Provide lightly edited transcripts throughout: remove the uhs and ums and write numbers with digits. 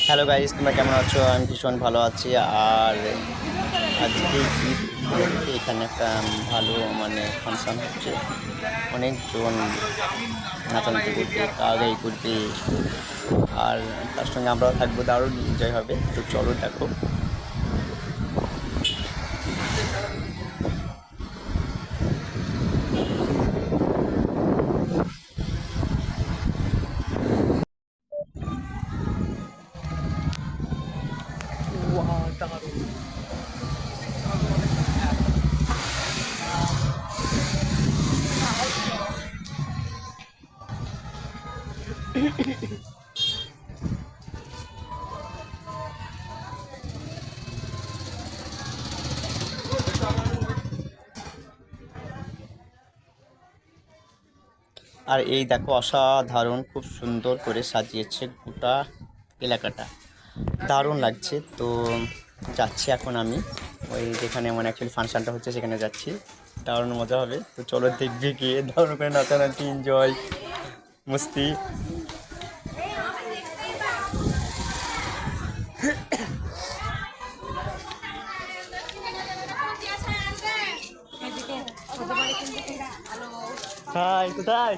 Hello guys, তোমরা কেমন আছো? আমি ভীষণ ভালো আছি। আর আজকে ঈদ উপলক্ষে এখানে একটা ভালো ফাংশন হচ্ছে। অনেকজন নাচানাচি করবে, গাওয়াগাই করবে, আর তার সঙ্গে আমরাও থাকবো। দারুণ এনজয় হবে, তো চলো দেখো। আর এই দেখো, অসাধারণ, খুব সুন্দর করে সাজিয়েছে গোটা এলাকাটা, দারুণ লাগছে। তো যাচ্ছি এখন আমি ওই যেখানে অ্যাকচুয়ালি ফাংশনটা হচ্ছে সেখানে যাচ্ছি। দারুণ মজা হবে, তো চলো দেখবে গিয়ে দারুণ করে নাচানাচি, এনজয়, মস্তি। হাই, কোথায়?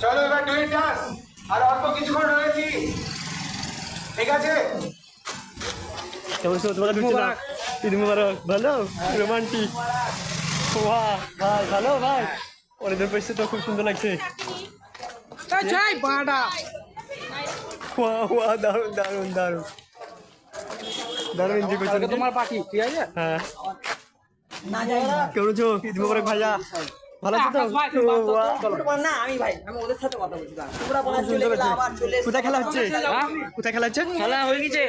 চলো এবার ডুয়েট ডান্স। আর অল্প কিছুক্ষণ রয়েছি, ঠিক আছে? কেমন আছো? তোমরা ঘুরছো না? ঈদ মুবারক। ভালো রোমান্টিক। বাহ ভাই, ভালো ভাই, অনেকদিন পরিস্থিতি তো খুব সুন্দর লাগছে। দারুণ দারুণ দারুণ দারুণ এনজয় করছো তোমার পার্টি ঠিক আছে। হ্যাঁ, কেমন আছো? ঈদ মুবারক ভাইয়া, ভালো আছো তো? না আমি ভাই আমি ওদের সাথে কথা বলছি। তোমরা বলা খুব চলে সুন্দর গেলে হচ্ছে। আবার চলে কোথায় খেলা হচ্ছে? কোথায় খেলা হচ্ছে? খেলা হয়ে গেছে।